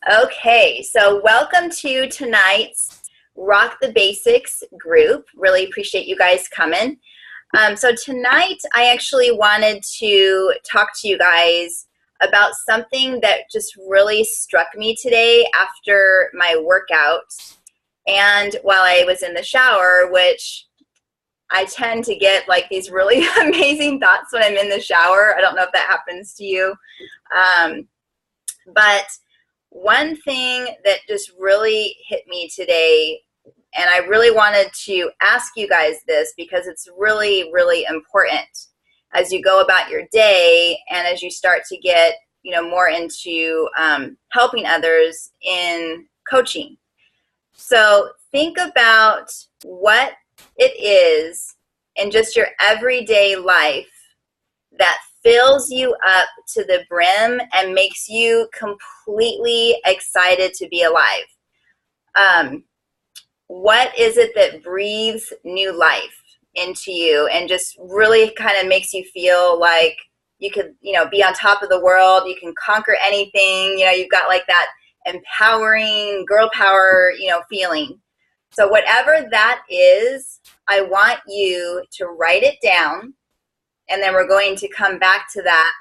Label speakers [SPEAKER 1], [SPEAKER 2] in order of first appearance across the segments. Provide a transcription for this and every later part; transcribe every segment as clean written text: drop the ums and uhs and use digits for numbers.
[SPEAKER 1] Okay, so welcome to tonight's Rock the Basics group. Really appreciate you guys coming. So tonight I actually wanted to talk to you guys about something that just really struck me today after my workout and while I was in the shower, which I tend to get like these really amazing thoughts when I'm in the shower. I don't know if that happens to you. But one thing that just really hit me today, and I really wanted to ask you guys this because it's really, really important as you go about your day and as you start to get, more into helping others in coaching. So think about what it is in just your everyday life that fills you up to the brim and makes you completely excited to be alive. What is it that breathes new life into you and just really kind of makes you feel like you could, be on top of the world, you can conquer anything, you've got like that empowering girl power, feeling. So whatever that is, I want you to write it down, and then we're going to come back to that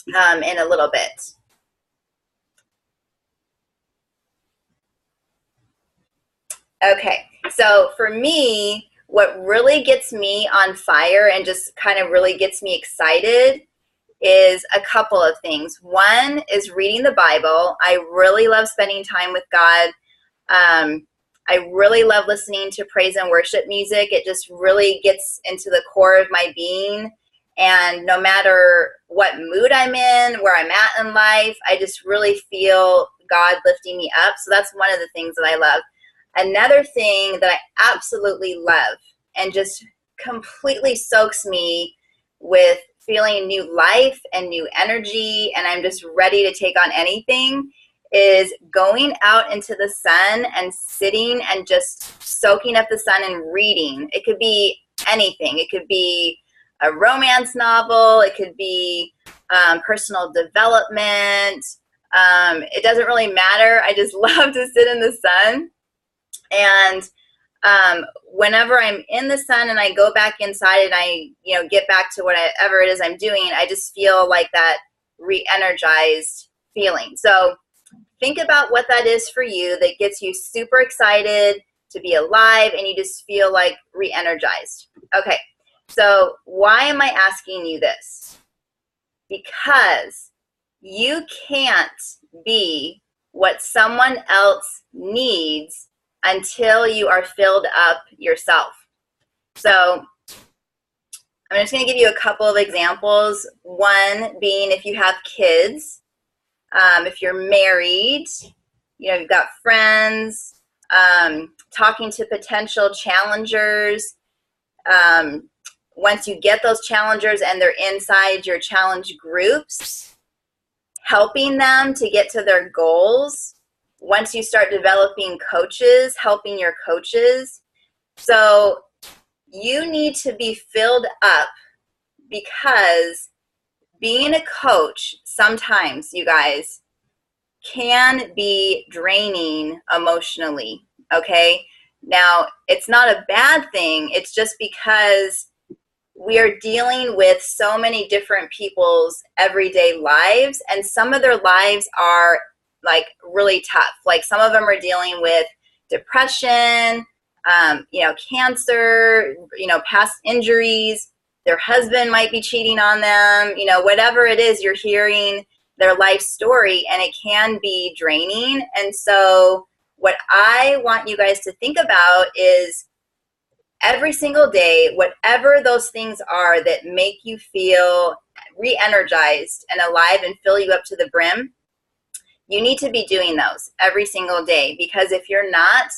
[SPEAKER 1] in a little bit. Okay, so for me, what really gets me on fire and just kind of really gets me excited is a couple of things. One is reading the Bible. I really love spending time with God. I really love listening to praise and worship music. It just really gets into the core of my being. And no matter what mood I'm in, where I'm at in life, I just really feel God lifting me up. So that's one of the things that I love. Another thing that I absolutely love and just completely soaks me with feeling new life and new energy, and I'm just ready to take on anything, is going out into the sun and sitting and just soaking up the sun and reading. It could be anything. It could be a romance novel. It could be personal development. It doesn't really matter. I just love to sit in the sun. And whenever I'm in the sun and I go back inside and I, get back to whatever it is I'm doing, I just feel like that re-energized feeling. So think about what that is for you that gets you super excited to be alive and you just feel like re-energized. Okay, so why am I asking you this? Because you can't be what someone else needs until you are filled up yourself. So I'm just going to give you a couple of examples. One being if you have kids, if you're married, you've got friends, talking to potential challengers. Once you get those challengers and they're inside your challenge groups, helping them to get to their goals. Once you start developing coaches, helping your coaches. So you need to be filled up, because being a coach sometimes, you guys, can be draining emotionally, okay? Now, it's not a bad thing. It's just because we are dealing with so many different people's everyday lives, and some of their lives are like really tough. Like some of them are dealing with depression, cancer, past injuries. Their husband might be cheating on them, whatever it is, you're hearing their life story and it can be draining. And so what I want you guys to think about is every single day, whatever those things are that make you feel re-energized and alive and fill you up to the brim, you need to be doing those every single day, because if you're not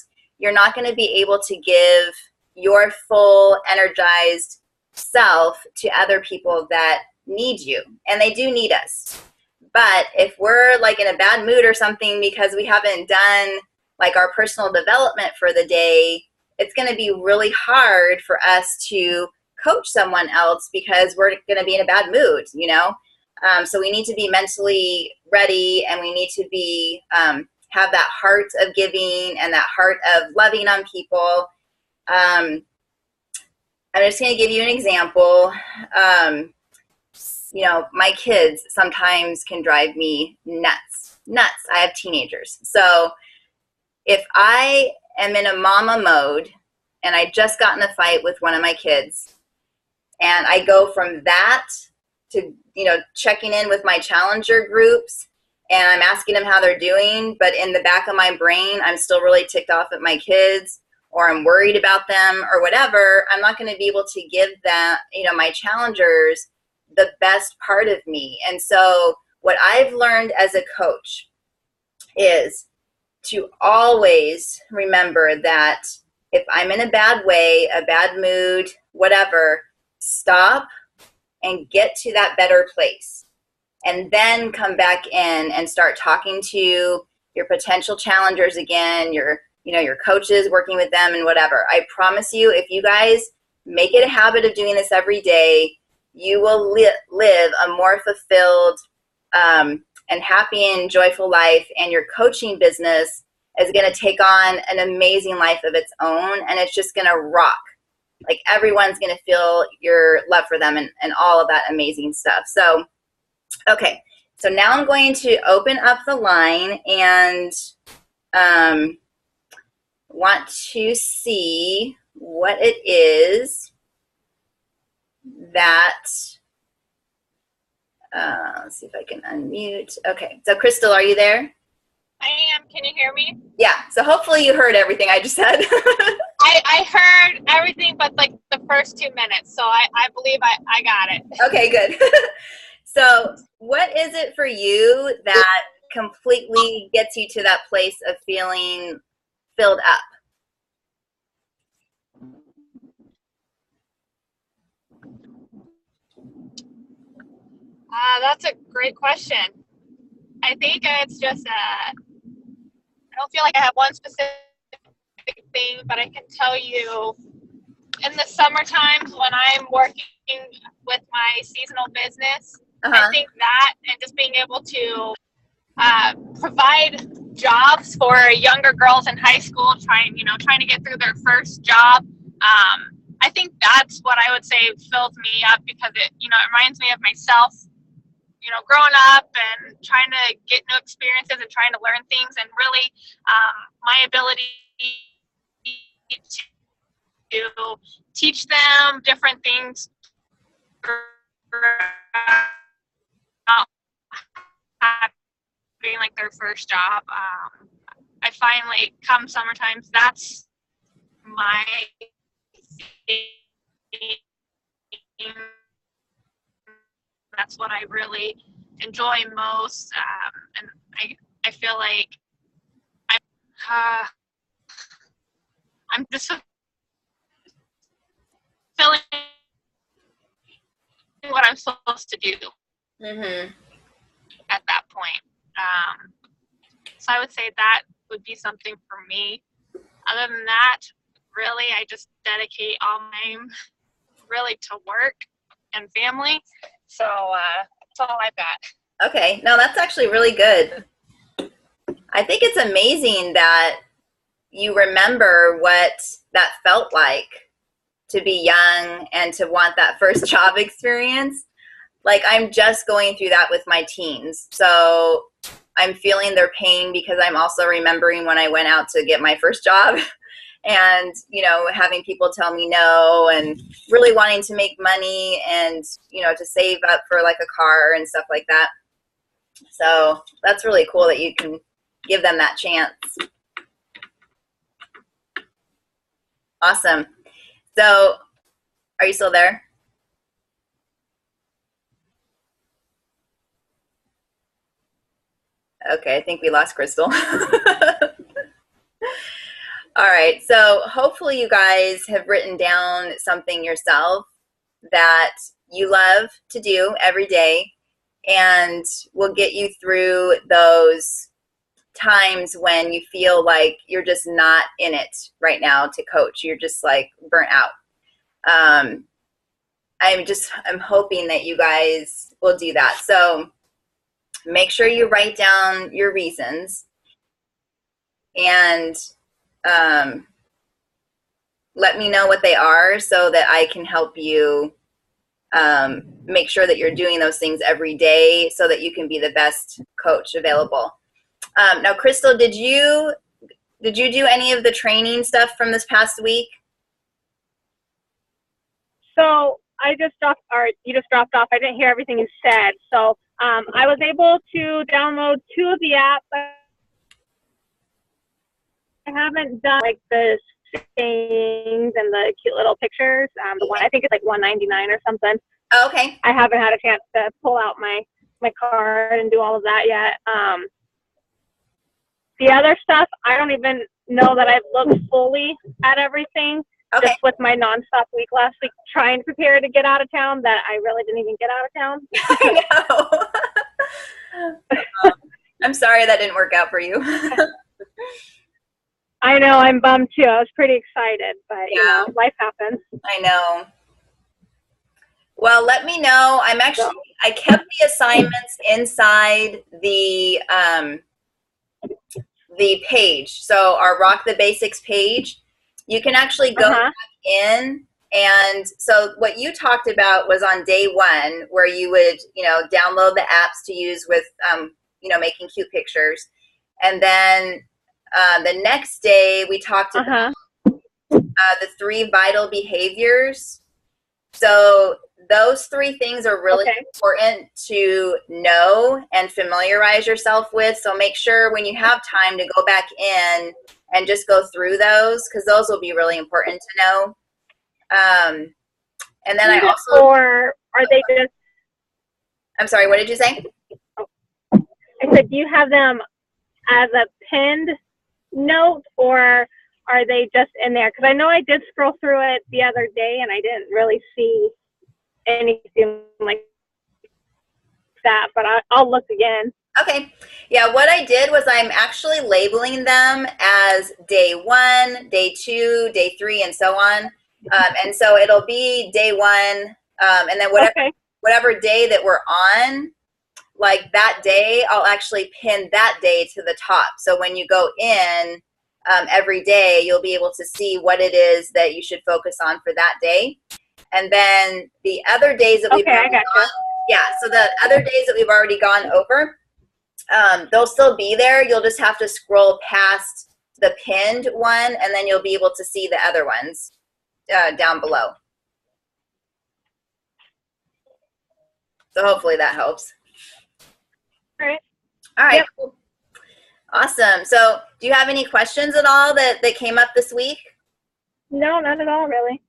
[SPEAKER 1] going to be able to give your full energized self to other people that need you, and they do need us. But if we're like in a bad mood or something because we haven't done like our personal development for the day, it's going to be really hard for us to coach someone else because we're going to be in a bad mood, So we need to be mentally ready, and we need to be have that heart of giving and that heart of loving on people. I'm just going to give you an example. You know, my kids sometimes can drive me nuts. I have teenagers. So if I am in a mama mode and I just got in a fight with one of my kids, and I go from that to, you know, checking in with my challenger groups, and I'm asking them how they're doing, but in the back of my brain, I'm still really ticked off at my kids, or I'm worried about them or whatever, I'm not going to be able to give that, you know, my challengers the best part of me. And so what I've learned as a coach is to always remember that if I'm in a bad way, a bad mood, whatever, stop and get to that better place. And then come back in and start talking to your potential challengers again, your coaches, working with them and whatever. I promise you, if you guys make it a habit of doing this every day, you will live a more fulfilled and happy and joyful life, and your coaching business is going to take on an amazing life of its own, and it's just going to rock. Like, everyone's going to feel your love for them and all of that amazing stuff. So, okay. So now I'm going to open up the line and want to see what it is that, let's see if I can unmute. Okay. So Crystal, are you there?
[SPEAKER 2] I am. Can you hear me?
[SPEAKER 1] Yeah. So hopefully you heard everything I just said.
[SPEAKER 2] I heard everything but like the first 2 minutes. So I believe I got it.
[SPEAKER 1] Okay, good. So what is it for you that completely gets you to that place of feeling filled up?
[SPEAKER 2] That's a great question. I think it's just I don't feel like I have one specific thing, but I can tell you in the summer times when I'm working with my seasonal business, I think that and just being able to provide jobs for younger girls in high school trying to get through their first job. I think that's what I would say fills me up, because it reminds me of myself, growing up and trying to get new experiences and trying to learn things, and really my ability to teach them different things being like their first job. I find like come summertime, that's my thing. That's what I really enjoy most, and I feel like I'm just feeling what I'm supposed to do at that point. So I would say that would be something for me. Other than that, really, I just dedicate all my time really to work and family. So that's all I've got.
[SPEAKER 1] Okay. No, that's actually really good. I think it's amazing that you remember what that felt like to be young and to want that first job experience. Like, I'm just going through that with my teens. So I'm feeling their pain, because I'm also remembering when I went out to get my first job and, having people tell me no, and really wanting to make money and, to save up for like a car and stuff like that. So that's really cool that you can give them that chance. Awesome. So are you still there? Okay, I think we lost Crystal. All right, so hopefully you guys have written down something yourself that you love to do every day, and will get you through those times when you feel like you're just not in it right now to coach. You're just like burnt out. I'm hoping that you guys will do that. So make sure you write down your reasons and let me know what they are so that I can help you make sure that you're doing those things every day so that you can be the best coach available. Now, Crystal, did you do any of the training stuff from this past week?
[SPEAKER 2] So I just dropped, or you just dropped off. I didn't hear everything you said. So I was able to download 2 of the apps. I haven't done like the things and the cute little pictures. The one I think it's like $1.99 or something.
[SPEAKER 1] Oh, okay.
[SPEAKER 2] I haven't had a chance to pull out my card and do all of that yet. The other stuff, I don't even know that I've looked fully at everything.
[SPEAKER 1] Okay.
[SPEAKER 2] Just with my nonstop week last week, trying to prepare to get out of town, that I really didn't even get out of town.
[SPEAKER 1] I know. I'm sorry that didn't work out for you.
[SPEAKER 2] I know, I'm bummed too. I was pretty excited, but
[SPEAKER 1] Yeah.
[SPEAKER 2] you know, life happens.
[SPEAKER 1] I know. Well, let me know. I kept the assignments inside the page. So our Rock the Basics page, you can actually go back in. And so what you talked about was on day 1, where you would, download the apps to use with, making cute pictures. And then the next day we talked about the 3 vital behaviors. So those 3 things are really important to know and familiarize yourself with. So make sure when you have time to go back in and just go through those, because those will be really important to know. And then I also... Or
[SPEAKER 2] are they just...
[SPEAKER 1] I'm sorry, what did you say?
[SPEAKER 2] I said, do you have them as a pinned note, or are they just in there? Because I know I did scroll through it the other day and I didn't really see anything like that, but I'll look again.
[SPEAKER 1] Okay. Yeah, what I did was I'm actually labeling them as day 1, day 2, day 3, and so on. And so it'll be day 1, and then whatever day that we're on, like that day, I'll actually pin that day to the top. So when you go in every day, you'll be able to see what it is that you should focus on for that day. And then the other days that we've already so the other days that we've already gone over, they'll still be there. You'll just have to scroll past the pinned one, and then you'll be able to see the other ones down below. So hopefully that helps.
[SPEAKER 2] All right.
[SPEAKER 1] All right. Yep. Cool. Awesome. So do you have any questions at all that came up this week?
[SPEAKER 2] No, not at all, really.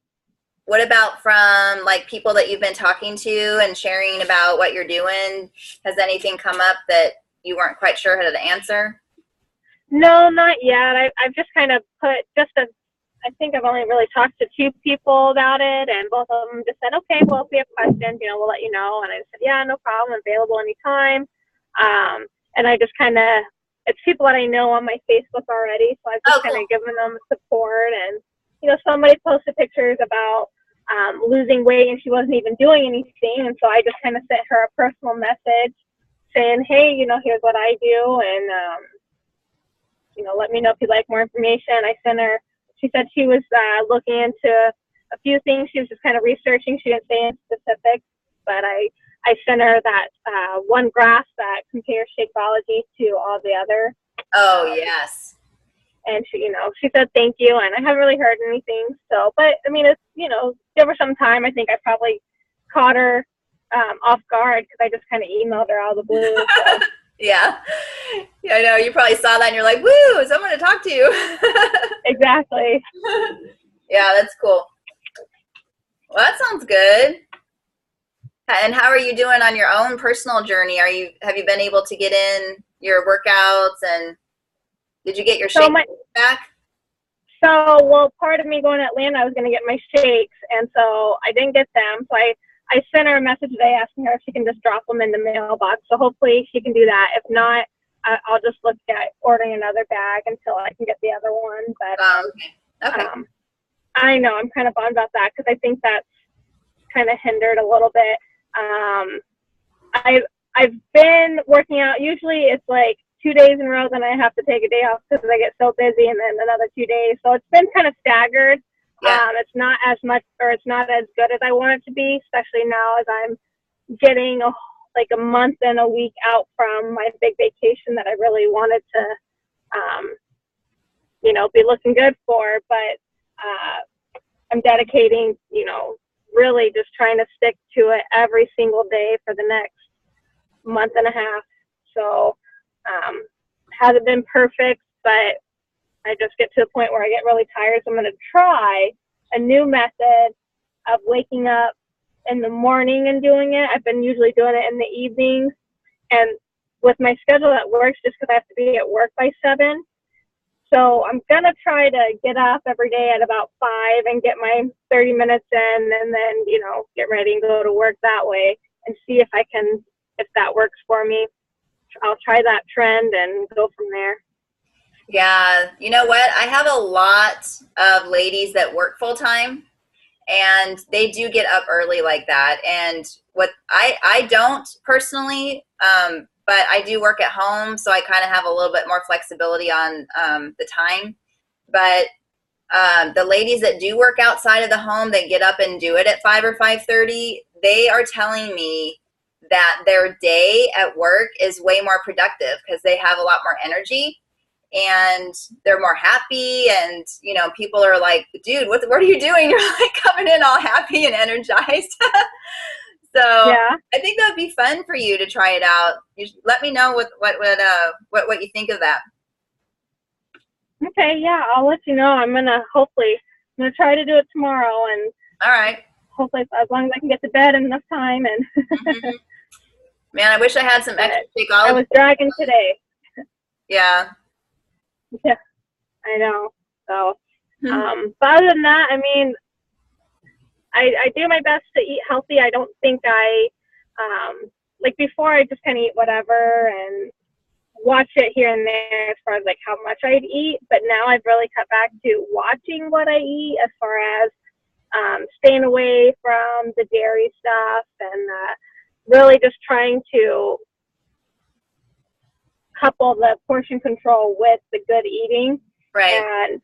[SPEAKER 1] What about from like people that you've been talking to and sharing about what you're doing? Has anything come up that you weren't quite sure how to answer?
[SPEAKER 2] No, not yet. I've just kind of put I think I've only really talked to 2 people about it, and both of them just said, okay, well, if we have questions, we'll let you know. And I said, yeah, no problem, available anytime. And I just kind of, it's people that I know on my Facebook already, so I've just kind of given them support. And, somebody posted pictures about losing weight, and she wasn't even doing anything. And so I just kind of sent her a personal message saying, hey, here's what I do, and, let me know if you'd like more information. I sent her, she said she was looking into a few things. She was just kind of researching. She didn't say in specifics, but I sent her that one graph that compares Shakeology to all the other.
[SPEAKER 1] Oh, yes.
[SPEAKER 2] And she, she said thank you, and I haven't really heard anything. So, but I mean, it's, give her some time. I think I probably caught her off guard because I just kind of emailed her out of the blue. So.
[SPEAKER 1] Yeah, I know. You probably saw that and you're like, woo, someone to talk to.
[SPEAKER 2] Exactly.
[SPEAKER 1] Yeah, that's cool. Well, that sounds good. And how are you doing on your own personal journey? Have you been able to get in your workouts, and did you get your shakes back?
[SPEAKER 2] So, well, part of me going to Atlanta, I was going to get my shakes, and so I didn't get them. So I sent her a message today asking her if she can just drop them in the mailbox. So hopefully she can do that. If not, I'll just look at ordering another bag until I can get the other one. But
[SPEAKER 1] okay.
[SPEAKER 2] I know I'm kind of bummed about that because I think that's
[SPEAKER 3] kind of hindered a little bit. I've been working out. Usually it's like 2 days in a row, then I have to take a day off because I get so busy, and then another 2 days. So it's been kind of staggered.
[SPEAKER 1] Yeah.
[SPEAKER 3] It's not as much, or it's not as good as I want it to be, especially now as I'm getting like a month and a week out from my big vacation that I really wanted to, be looking good for. But I'm dedicating, really just trying to stick to it every single day for the next month and a half. So hasn't been perfect, but I just get to the point where I get really tired. So I'm going to try a new method of waking up in the morning and doing it. I've been usually doing it in the evenings, and with my schedule that works just because I have to be at work by 7. So I'm going to try to get up every day at about 5 and get my 30 minutes in, and then, get ready and go to work that way and see if that works for me. I'll try that trend and go from there.
[SPEAKER 1] Yeah. You know what? I have a lot of ladies that work full time, and they do get up early like that. And what I don't personally, but I do work at home, so I kind of have a little bit more flexibility on the time. But the ladies that do work outside of the home, that get up and do it at 5 or 5:30, they are telling me that their day at work is way more productive because they have a lot more energy and they're more happy. And, people are like, dude, what are you doing? You're like coming in all happy and energized. So
[SPEAKER 3] yeah.
[SPEAKER 1] I think that would be fun for you to try it out. You let me know what you think of that.
[SPEAKER 3] Okay, yeah, I'll let you know. I'm gonna try to do it tomorrow, and
[SPEAKER 1] all right.
[SPEAKER 3] Hopefully, as long as I can get to bed in enough time. And
[SPEAKER 1] mm-hmm. Man, I wish I had some extra Shakeology.
[SPEAKER 3] I was dragging today.
[SPEAKER 1] Yeah.
[SPEAKER 3] Yeah, I know. So, but other than that, I mean, I do my best to eat healthy. I don't think like before, I just kind of eat whatever and watch it here and there as far as like how much I'd eat. But now I've really cut back to watching what I eat as far as staying away from the dairy stuff, and really just trying to couple the portion control with the good eating.
[SPEAKER 1] Right.
[SPEAKER 3] And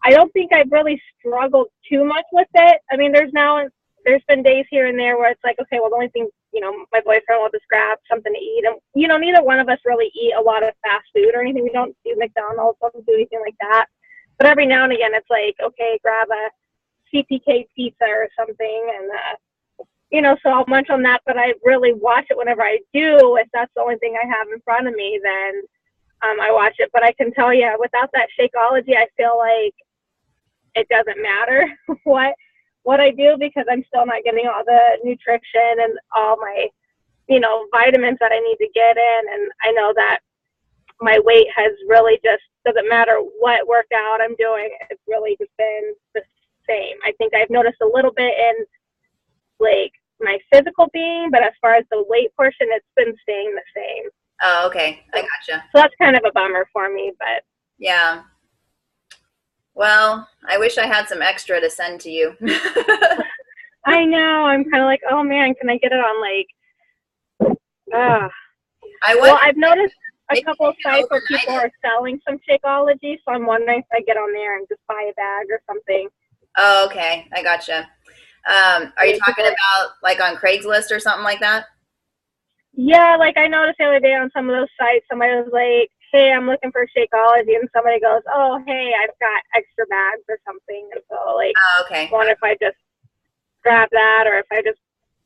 [SPEAKER 3] I don't think I've really struggled too much with it. I mean, there's been days here and there where it's like, okay, well, the only thing, my boyfriend will just grab something to eat. And, neither one of us really eat a lot of fast food or anything. We don't do McDonald's, don't do anything like that. But every now and again, it's like, okay, grab a CPK pizza or something. And, so I'll munch on that. But I really watch it whenever I do. If that's the only thing I have in front of me, then I watch it. But I can tell you, without that Shakeology, I feel like it doesn't matter what I do, because I'm still not getting all the nutrition and all my, vitamins that I need to get in. And I know that my weight has really doesn't matter what workout I'm doing. It's really just been the same. I think I've noticed a little bit in like my physical being, but as far as the weight portion, it's been staying the same.
[SPEAKER 1] Oh, okay. I gotcha.
[SPEAKER 3] So that's kind of a bummer for me, but
[SPEAKER 1] yeah. Well, I wish I had some extra to send to you.
[SPEAKER 3] I know. I'm kind of like, oh man, can I get it on like? Well, I've noticed a couple of sites where people are selling some Shakeology, so I'm wondering if I get on there and just buy a bag or something.
[SPEAKER 1] Oh, okay. I gotcha. Are you talking about like on Craigslist or something like that?
[SPEAKER 3] Yeah, like I noticed the other day on some of those sites, somebody was like, hey, I'm looking for Shakeology, and somebody goes, oh, hey, I've got extra bags or something. And so, like,
[SPEAKER 1] okay.
[SPEAKER 3] I wonder if I just grab that, or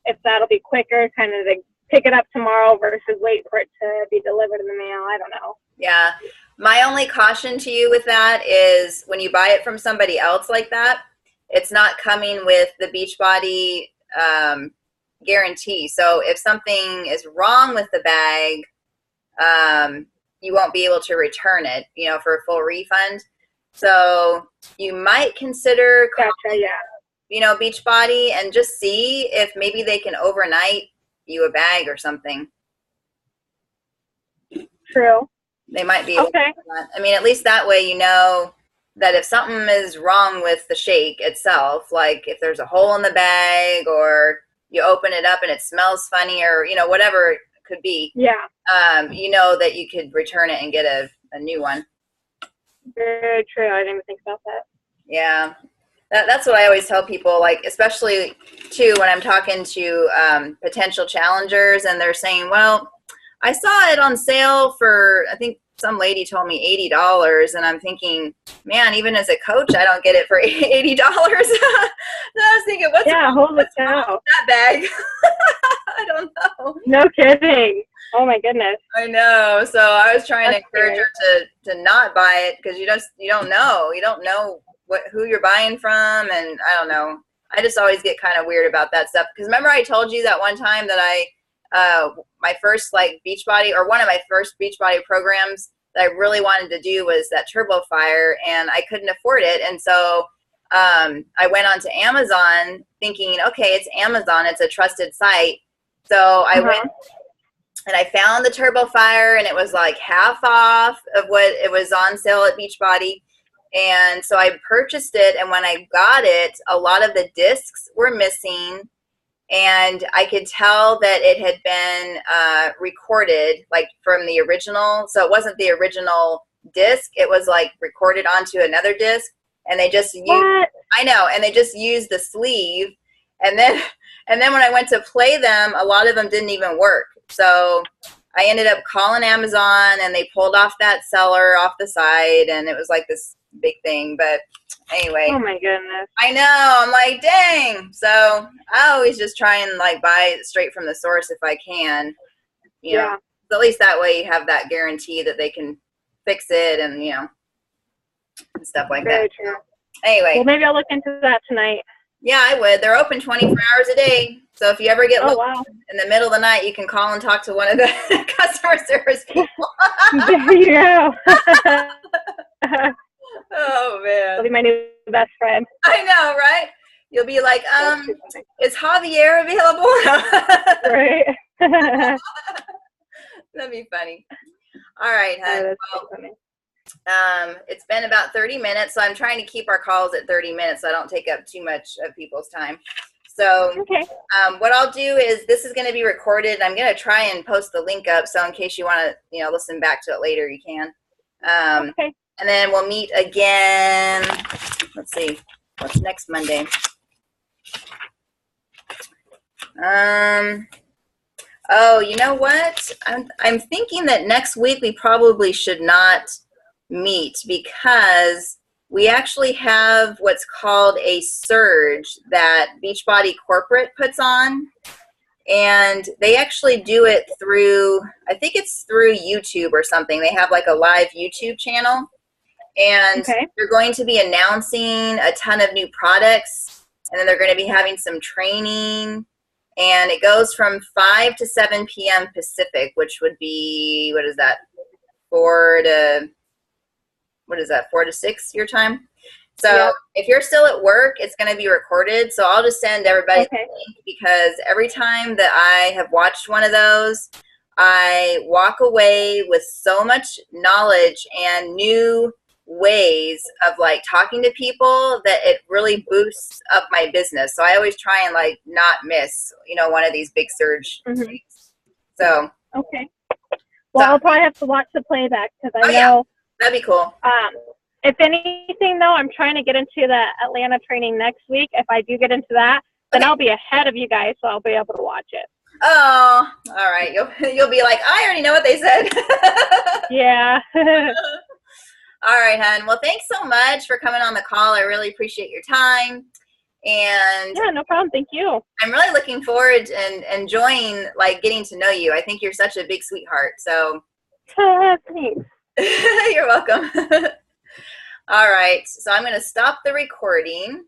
[SPEAKER 3] if that'll be quicker, kind of to pick it up tomorrow versus wait for it to be delivered in the mail. I don't know.
[SPEAKER 1] Yeah. My only caution to you with that is when you buy it from somebody else like that, it's not coming with the Beachbody guarantee. So if something is wrong with the bag, you won't be able to return it, for a full refund. So you might consider calling, Beachbody and just see if maybe they can overnight you a bag or something.
[SPEAKER 3] True.
[SPEAKER 1] They might be able to do that. I mean, at least that way you know that if something is wrong with the shake itself, like if there's a hole in the bag or you open it up and it smells funny or, you know, whatever it could be,
[SPEAKER 3] Yeah.
[SPEAKER 1] you know that you could return it and get a new one.
[SPEAKER 3] Very true. I didn't even think about that.
[SPEAKER 1] Yeah. That's what I always tell people, like, especially too when I'm talking to potential challengers and they're saying, well, I saw it on sale for, I think some lady told me $80, and I'm thinking, man, even as a coach, I don't get it for $80. I was thinking, what's wrong with that bag? I don't know.
[SPEAKER 3] No kidding. Oh my goodness.
[SPEAKER 1] I know. So I was trying to encourage her to not buy it because you don't know who you're buying from, and I don't know. I just always get kind of weird about that stuff because remember I told you that one time that my first like Beachbody, or one of my first Beachbody programs that I really wanted to do was that Turbo Fire, and I couldn't afford it, and so I went onto Amazon thinking, okay, it's Amazon, it's a trusted site. So I went and I found the Turbo Fire, and it was like half off of what it was on sale at Beachbody. And so I purchased it, and when I got it, a lot of the discs were missing, and I could tell that it had been recorded like from the original. So it wasn't the original disc, it was like recorded onto another disc, and they just used, I know, and they just used the sleeve, and then when I went to play them, a lot of them didn't even work. So I ended up calling Amazon, and they pulled off that seller off the site, and it was like this big thing. But anyway,
[SPEAKER 3] oh my goodness,
[SPEAKER 1] I know, I'm like, dang. So I always just try and like buy it straight from the source if I can, you know, so at least that way you have that guarantee that they can fix it, and you know, and stuff like
[SPEAKER 3] Very
[SPEAKER 1] that.
[SPEAKER 3] True.
[SPEAKER 1] Anyway,
[SPEAKER 3] well, maybe I'll look into that tonight.
[SPEAKER 1] Yeah, I would. They're open 24 hours a day. So if you ever get in the middle of the night, you can call and talk to one of the customer service people.
[SPEAKER 3] There you go.
[SPEAKER 1] Oh, man.
[SPEAKER 3] That'll be my new best friend.
[SPEAKER 1] I know, right? You'll be like, is Javier available?
[SPEAKER 3] Right.
[SPEAKER 1] That'd be funny. All right, hon.
[SPEAKER 3] Funny.
[SPEAKER 1] It's been about 30 minutes, so I'm trying to keep our calls at 30 minutes so I don't take up too much of people's time. So what I'll do is this is going to be recorded. I'm going to try and post the link up, so in case you want to, listen back to it later, you can. And then we'll meet again. Let's see, what's next Monday? Oh, you know what? I'm thinking that next week we probably should not meet because we actually have what's called a surge that Beachbody Corporate puts on, and they actually do it through, I think it's through YouTube or something. They have like a live YouTube channel, and they're going to be announcing a ton of new products, and then they're going to be having some training, and it goes from 5 to 7 p.m. Pacific, which would be, what is that, 4 to 6 your time? So if you're still at work, it's going to be recorded. So I'll just send everybody the link, because every time that I have watched one of those, I walk away with so much knowledge and new ways of like talking to people that it really boosts up my business. So I always try and like not miss, one of these big surge things. So
[SPEAKER 3] well, I'll probably have to watch the playback because I know
[SPEAKER 1] that'd be cool.
[SPEAKER 3] If anything though, I'm trying to get into the Atlanta training next week. If I do get into that, then I'll be ahead of you guys, so I'll be able to watch it.
[SPEAKER 1] Oh, all right. You'll be like, I already know what they said.
[SPEAKER 3] Yeah.
[SPEAKER 1] All right, hon. Well, thanks so much for coming on the call. I really appreciate your time. And
[SPEAKER 3] yeah, no problem. Thank you. I'm
[SPEAKER 1] really looking forward and enjoying like getting to know you. I think you're such a big sweetheart. So
[SPEAKER 3] thanks.
[SPEAKER 1] You're welcome. All right. So I'm going to stop the recording.